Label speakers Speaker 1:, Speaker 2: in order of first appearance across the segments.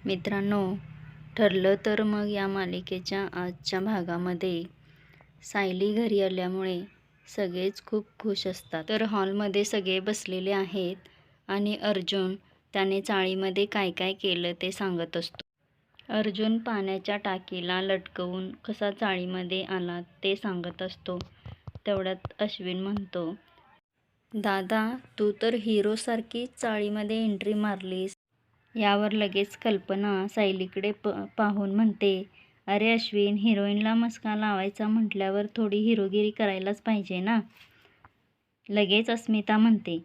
Speaker 1: मित्रांनो, ठरलं तर मग या मालिकेच्या आजच्या भागामध्ये सायली घरी आल्यामुळे सगळेच खूप खुश असतात. तर हॉलमध्ये सगळे बसलेले आहेत आणि अर्जुन त्याने चाळीमध्ये काय काय केलं ते सांगत असतो. अर्जुन पाण्याच्या टाकीला लटकवून कसा चाळीमध्ये आला ते सांगत असतो. तेवढ्यात अश्विन म्हणतो, दादा तू तर हिरोसारखी चाळीमध्ये एंट्री मारलीस. यावर लगेच कल्पना सायलीकडे पाहून म्हणते, अरे अश्विन, हिरोईनला मस्का लावायचा म्हटल्यावर थोडी हिरोगिरी करायलाच पाहिजे ना. लगेच अस्मिता म्हणते,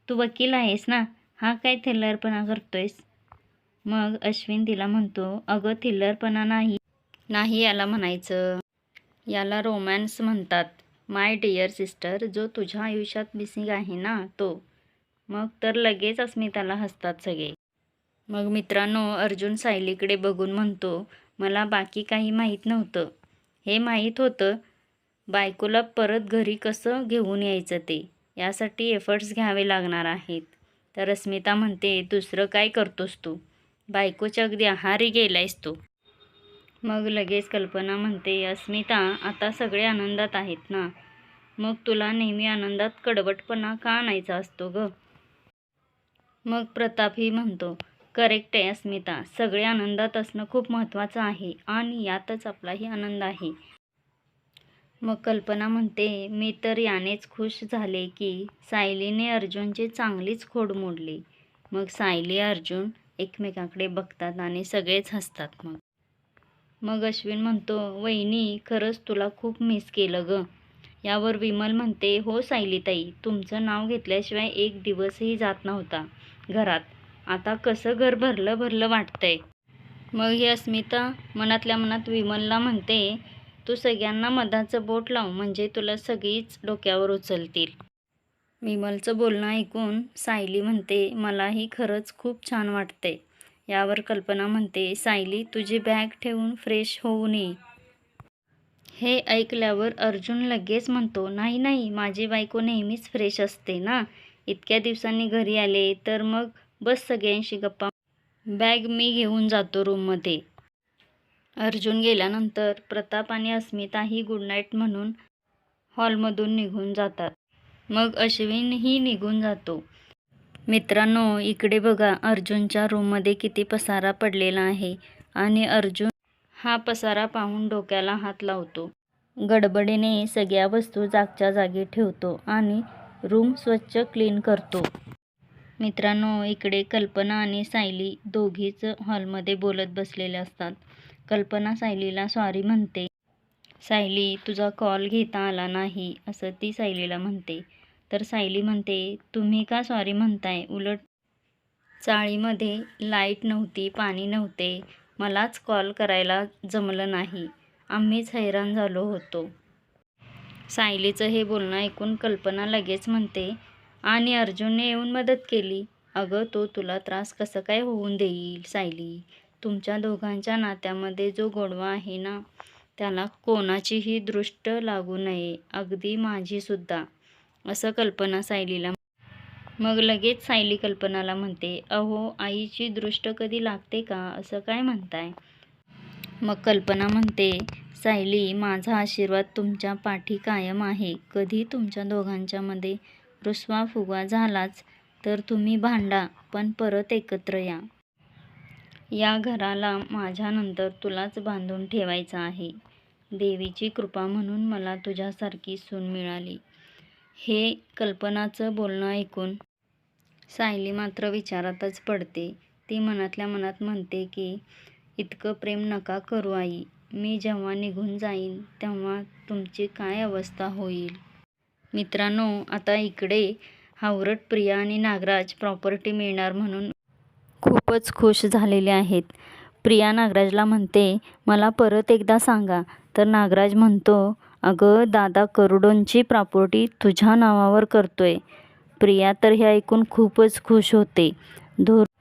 Speaker 1: तू वकील आहेस ना, हा काय थिल्लरपणा करतोयस. मग अश्विन तिला म्हणतो, अगं थिल्लरपणा नाही नाही याला म्हणायचं, याला रोमॅन्स म्हणतात माय डिअर सिस्टर. जो तुझ्या आयुष्यात मिसिंग आहे ना तो. मग तर लगेच अस्मिताला हसतात सगळे. मग मित्रांनो, अर्जुन सायलीकडे बघून म्हणतो, मला बाकी काही माहीत नव्हतं. हे माहीत होतं बायकोला परत घरी कसं घेऊन यायचं ते. यासाठी एफर्ट्स घ्यावे लागणार आहेत. तर अस्मिता म्हणते, दुसरं काय करतोस तू? बायकोच्या अगदी आहारी गेलायस तू. मग लगेच कल्पना म्हणते, अस्मिता आता सगळे आनंदात आहेत ना, मग तुला नेहमी आनंदात कडवटपणा का आणायचा असतो ग. मग प्रतापही म्हणतो, करेक्ट आहे अस्मिता, सगळे आनंदात असणं खूप महत्त्वाचं आहे आणि यातच आपलाही आनंद आहे. मग कल्पना म्हणते, मी तर यानेच खुश झाले की सायलीने अर्जुनची चांगलीच खोड मोडली. मग सायली अर्जुन एकमेकाकडे बघतात आणि सगळेच हसतात. मग अश्विन म्हणतो, वहिनी खरंच तुला खूप मिस केलं ग. यावर विमल म्हणते, हो सायलीताई, तुमचं नाव घेतल्याशिवाय एक दिवसही जात नव्हता घरात. आता कसं घर भरलं भरलं वाटतंय. मग ही अस्मिता मनातल्या मनात विमलला म्हणते, तू सगळ्यांना मधाचं बोट लाव म्हणजे तुला सगळीच डोक्यावर उचलतील. विमलचं बोलणं ऐकून सायली म्हणते, मलाही खरंच खूप छान वाटतंय. यावर कल्पना म्हणते, सायली तुझी बॅग ठेवून फ्रेश होऊन ये. हे ऐकल्यावर अर्जुन लगेच म्हणतो, नाही नाही, माझी बायको नेहमीच फ्रेश असते ना. इतक्या दिवसांनी घरी आले तर मग बस सगळ्यांशी गप्पा. बॅग मी घेऊन जातो रूममध्ये. अर्जुन गेल्यानंतर प्रताप आणि अस्मिताही गुड नाईट म्हणून हॉलमधून निघून जातात. मग अश्विनही निघून जातो. मित्रांनो, इकडे बघा, अर्जुनच्या रूममध्ये किती पसारा पडलेला आहे आणि अर्जुन हा पसारा पाहून डोक्याला हात लावतो. गडबडीने सगळ्या वस्तू जागच्या जागी ठेवतो आणि रूम स्वच्छ क्लीन करतो. मित्रांनो, इकडे कल्पना आणि सायली दोघीच हॉलमध्ये बोलत बसलेले असतात. कल्पना सायलीला सॉरी म्हणते. सायली, तुझा कॉल घेता आला नाही असं ती सायलीला म्हणते. तर सायली म्हणते, तुम्ही का सॉरी म्हणताय? उलट चाळीमध्ये लाईट नव्हती, पाणी नव्हते, मलाच कॉल करायला जमलं नाही, आम्हीच हैराण झालो होतो. सायलीचं हे बोलणं ऐकून कल्पना लगेच म्हणते, आणि अर्जुनने येऊन मदत केली. अगं तो तुला त्रास कसं काय होऊन देईल सायली. तुमच्या दोघांच्या नात्यामध्ये जो गोडवा आहे ना, त्याला कोणाचीही दृष्ट लागू नये, अगदी माझी सुद्धा, असं कल्पना सायलीला. मग लगेच सायली कल्पनाला म्हणते, अहो आईची दृष्ट कधी लागते का, असं काय म्हणताय. मग कल्पना म्हणते, सायली, माझा आशीर्वाद तुमच्या पाठी कायम आहे. कधी तुमच्या दोघांच्यामध्ये रुसवा फुगवा झालाच तर तुम्ही भांडा, पण परत एकत्र या. या घराला माझ्यानंतर तुलाच बांधून ठेवायचं आहे. देवीची कृपा म्हणून मला तुझ्यासारखी सून मिळाली. हे कल्पनाचं बोलणं ऐकून सायली मात्र विचारातच पडते. ती मनातल्या मनात म्हणते की इतकं प्रेम नका करू आई. मी जेव्हा निघून जाईन तेव्हा तुमची काय अवस्था होईल. मित्रांनो, आता इकडे हावरट प्रिया आणि नागराज प्रॉपर्टी मिळणार म्हणून खूपच खुश झालेले आहेत. प्रिया नागराजला म्हणते, मला परत एकदा सांगा. तर नागराज म्हणतो, अगं दादा करोडोंची प्रॉपर्टी तुझ्या नावावर करतोय. प्रिया तर हे ऐकून खूपच खुश होते.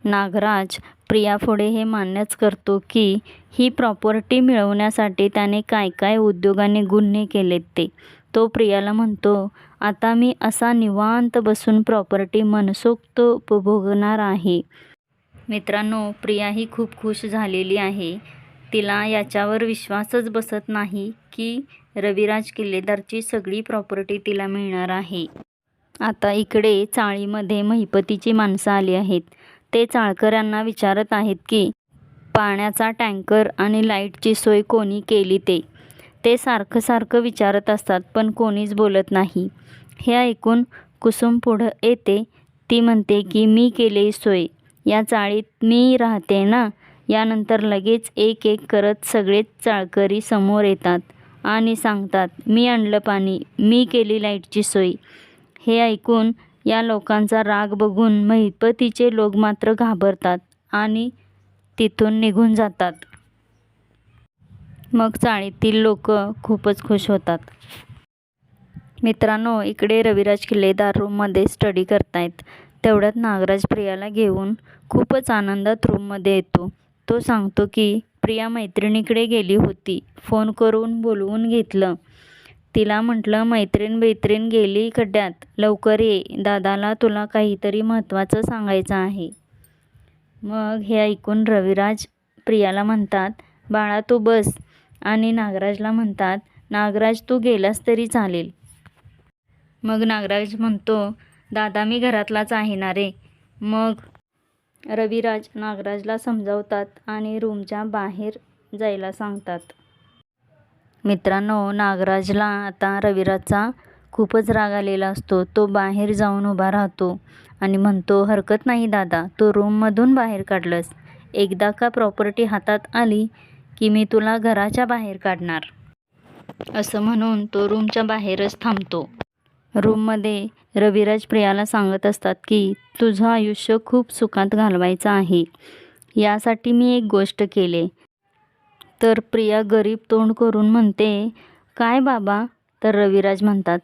Speaker 1: नागराज प्रियापुढे हे मान्यच करतो की ही प्रॉपर्टी मिळवण्यासाठी त्याने काय काय उद्योगाने गुन्हे केलेत ते. तो प्रियाला म्हणतो, आता मी असा निवांत बसून प्रॉपर्टी मनसोक्त उपभोगणार आहे. मित्रांनो, प्रिया ही खूप खुश झालेली आहे. तिला याच्यावर विश्वासच बसत नाही की रविराज किल्लेदारची सगळी प्रॉपर्टी तिला मिळणार आहे. आता इकडे चाळीमध्ये महिपतीची माणसं आली आहेत. ते चाळकऱ्यांना विचारत आहेत की पाण्याचा टँकर आणि लाईटची सोय कोणी केली ते. ते सारखं सारखं विचारत असतात पण कोणीच बोलत नाही. हे ऐकून कुसुम पुढं येते. ती म्हणते की मी केली सोय. या चाळीत मी राहते ना. यानंतर लगेच एक एक करत सगळेच चाळकरी समोर येतात आणि सांगतात, मी आणलं पाणी, मी केली लाईटची सोय. हे ऐकून या लोकांचा राग बघून महिपतीचे लोक मात्र घाबरतात आणि तिथून निघून जातात. मग चाळीतील लोक खूपच खुश होतात. मित्रांनो, इकडे रविराज किल्लेदार रूममध्ये स्टडी करतायत. तेवढ्यात नागराज प्रियाला घेऊन खूपच आनंदात रूममध्ये येतो. तो सांगतो की प्रिया मैत्रिणीकडे गेली होती. फोन करून बोलवून घेतलं. तिला म्हटलं, मैत्रीण गेली खड्ड्यात, लवकर ये, दादाला तुला काहीतरी महत्त्वाचं सांगायचं आहे. मग हे ऐकून रविराज प्रियाला म्हणतात, बाळा तू बस. आणि नागराजला म्हणतात, नागराज तू गेलास तरी चालेल. मग नागराज म्हणतो, दादा मी घरातलाच आहे ना रे. मग रविराज नागराजला समजावतात आणि रूमच्या बाहेर जायला सांगतात. मित्रांनो, नागराजला आता रविराजचा खूपच राग आलेला असतो. तो बाहेर जाऊन उभा राहतो आणि म्हणतो, हरकत नाही दादा, तू रूममधून बाहेर काढलंस. एकदा का प्रॉपर्टी हातात आली की मी तुला घराच्या बाहेर काढणार. असं म्हणून तो रूमच्या बाहेरच थांबतो. रूममध्ये रविराज प्रियाला सांगत असतात की तुझं आयुष्य खूप सुखात घालवायचं आहे. यासाठी मी एक गोष्ट केले. तर प्रिया गरीब तोंड करून म्हणते, काय बाबा? तर रविराज म्हणतात,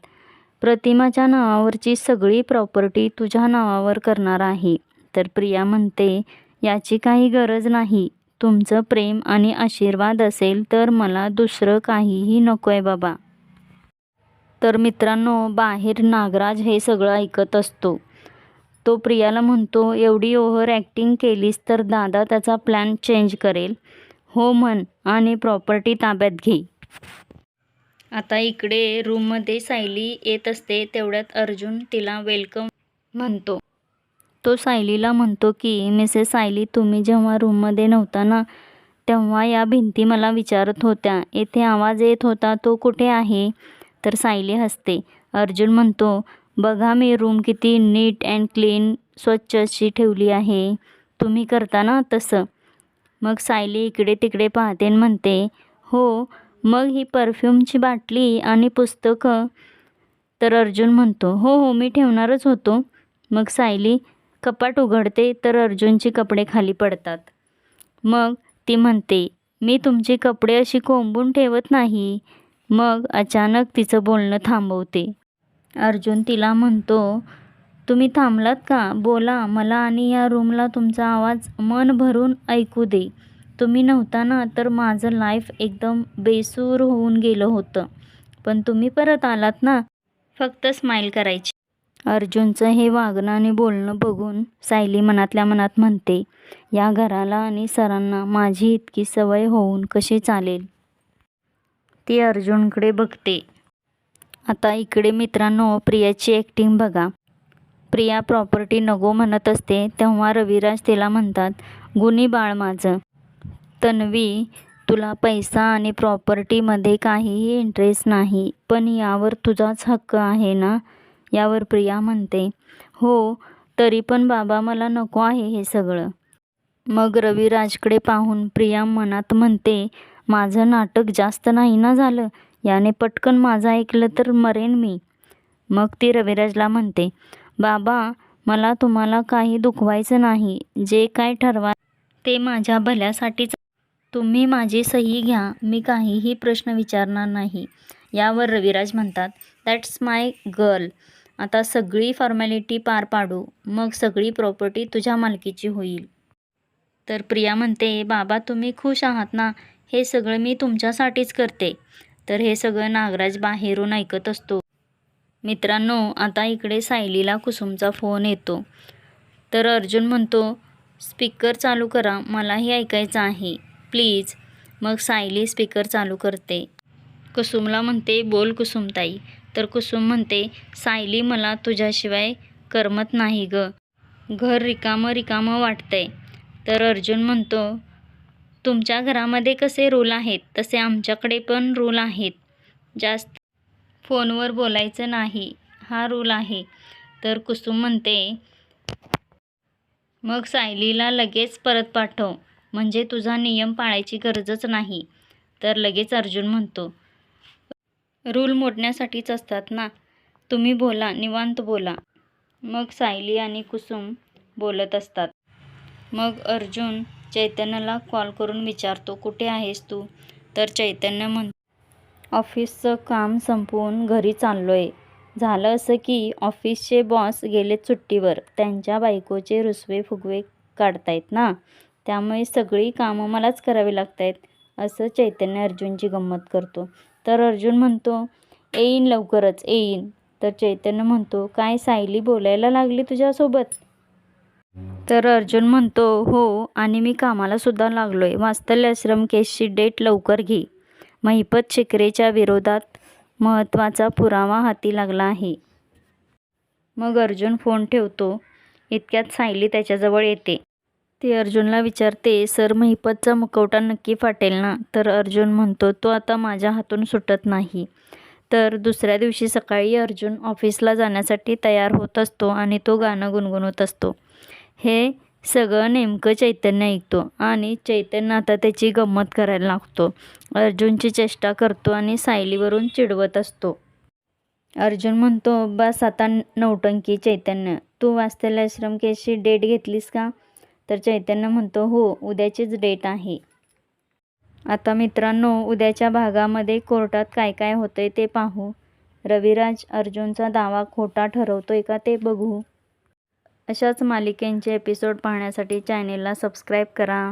Speaker 1: प्रतिमाच्या नावावरची सगळी प्रॉपर्टी तुझ्या नावावर करणार आहे. तर प्रिया म्हणते, याची काही गरज नाही. तुमचं प्रेम आणि आशीर्वाद असेल तर मला दुसरं काहीही नको आहे बाबा. तर मित्रांनो, बाहेर नागराज हे सगळं ऐकत असतो. तो प्रियाला म्हणतो, एवढी ओव्हर ॲक्टिंग केलीस तर दादा त्याचा प्लॅन चेंज करेल. हो म्हण आणि प्रॉपर्टी ताब्यात घे. आता इकडे रूममध्ये सायली येत असते. तेवढ्यात अर्जुन तिला वेलकम म्हणतो. तो सायलीला म्हणतो की मिसेस सायली, तुम्ही जेव्हा रूममध्ये नव्हता ना, तेव्हा या भिंती मला विचारत होत्या. येथे आवाज येत होता, तो कुठे आहे? तर सायली हसते. अर्जुन म्हणतो, बघा मी रूम किती नीट अँड क्लीन स्वच्छ अशी ठेवली आहे. तुम्ही करता ना तसं. मग सायली इकडे तिकडे पाहते आणि म्हणते, हो, मग ही परफ्यूमची बाटली आणि पुस्तकं? तर अर्जुन म्हणतो, हो हो मी ठेवणारच होतो. मग सायली कपाट उघडते तर अर्जुनची कपडे खाली पडतात. मग ती म्हणते, मी तुमची कपडे अशी कोंबून ठेवत नाही. मग अचानक तिचं बोलणं थांबवते. अर्जुन तिला म्हणतो, तुम्ही थांबलात का? बोला, मला आणि या रूमला तुमचा आवाज मन भरून ऐकू दे. तुम्ही नव्हता ना तर माझं लाईफ एकदम बेसूर होऊन गेलं होतं. पण तुम्ही परत आलात ना, फक्त स्माईल करायची. अर्जुनचं हे वागणं आणि बोलणं बघून सायली मनातल्या मनात म्हणते, या घराला आणि सरांना माझी इतकी सवय होऊन कशी चालेल. ती अर्जुनकडे बघते. आता इकडे मित्रांनो, प्रियाची ॲक्टिंग बघा. प्रिया प्रॉपर्टी नको म्हणत असते तेव्हा रविराज तिला म्हणतात, गुणी बाळ माझं. तन्वी, तुला पैसा आणि प्रॉपर्टीमध्ये काहीही इंटरेस्ट नाही, पण यावर तुझाच हक्क आहे ना? यावर प्रिया म्हणते, हो, तरी पण बाबा मला नको आहे हे सगळं. मग रविराजकडे पाहून प्रिया मनात म्हणते, माझं नाटक जास्त नाही ना झालं? याने पटकन माझं ऐकलं तर मरेन मी. मग ती रविराजला म्हणते, बाबा मला तुम्हाला काही दुखवायचं नाही. जे काय ठरवा ते माझ्या भल्यासाठीच. तुम्ही माझी सही घ्या, मी काहीही प्रश्न विचारणार नाही. यावर रविराज म्हणतात, दॅट्स माय गर्ल. आता सगळी फॉर्मॅलिटी पार पाडू, मग सगळी प्रॉपर्टी तुझ्या मालकीची होईल. तर प्रिया म्हणते, बाबा तुम्ही खुश आहात ना? हे सगळं मी तुमच्यासाठीच करते. तर हे सगळं नागराज बाहेरून ऐकत असतो. मित्रांनो, आता इकडे सायलीला कुसुमचा फोन येतो. तर अर्जुन म्हणतो, स्पीकर चालू करा, मलाही ऐकायचं आहे प्लीज. मग सायली स्पीकर चालू करते. कुसुमला म्हणते, बोल कुसुमताई. तर कुसुम म्हणते, सायली मला तुझ्याशिवाय करमत नाही ग. घर रिकामं रिकामं वाटतंय. तर अर्जुन म्हणतो, तुमच्या घरामध्ये कसे रूल आहेत तसे आमच्याकडे पण रूल आहेत. जास्त फोनवर बोलायचं नाही, हा रूल आहे. तर कुसुम म्हणते, मग सायलीला लगेच परत पाठव, म्हणजे तुझा नियम पाळायची गरजच नाही. तर लगेच अर्जुन म्हणतो, रूल मोडण्यासाठीच असतात ना. तुम्ही बोला, निवांत बोला. मग सायली आणि कुसुम बोलत असतात. मग अर्जुन चैतन्यला कॉल करून विचारतो, कुठे आहेस तू? तर चैतन्य म्हणतो, ऑफिसचं काम संपवून घरी चाललोय. झालं असं की ऑफिसचे बॉस गेलेत सुट्टीवर. त्यांच्या बायकोचे रुसवे फुगवे काढतायत ना, त्यामुळे सगळी कामं मलाच करावी लागतायत. असं चैतन्य अर्जुनची गंमत करतो. तर अर्जुन म्हणतो, येईन लवकरच येईन. तर चैतन्य म्हणतो, काय सायली बोलायला लागली तुझ्यासोबत? तर अर्जुन म्हणतो, हो, आणि मी कामाला सुद्धा लागलोय. वात्सल्याश्रम केसची डेट लवकर घे. महिपत शिकरेच्या विरोधात महत्त्वाचा पुरावा हाती लागला आहे. मग अर्जुन फोन ठेवतो. इतक्यात सायली त्याच्याजवळ येते. ती अर्जुनला विचारते, सर महिपतचा मुखवटा नक्की फाटेल ना? तर अर्जुन म्हणतो, तो आता माझ्या हातून सुटत नाही. तर दुसऱ्या दिवशी सकाळी अर्जुन ऑफिसला जाण्यासाठी तयार होत असतो आणि तो गाणं गुणगुणत असतो. हे सगळं नेमकं चैतन्य ऐकतो आणि चैतन्य आता त्याची गंमत करायला लागतो. अर्जुनची चेष्टा करतो आणि सायलीवरून चिडवत असतो. अर्जुन म्हणतो, बस आता नौटंकी चैतन्य. तू वात्सल्याश्रम केसची डेट घेतलीस का? तर चैतन्य म्हणतो, हो, उद्याचीच डेट आहे. आता मित्रांनो, उद्याच्या भागामध्ये कोर्टात काय काय होतंय ते पाहू. रविराज अर्जुनचा दावा खोटा ठरवतोय का ते बघू. अशाच मालिकेंचे एपिसोड पाहण्यासाठी चॅनेलला सबस्क्राईब करा.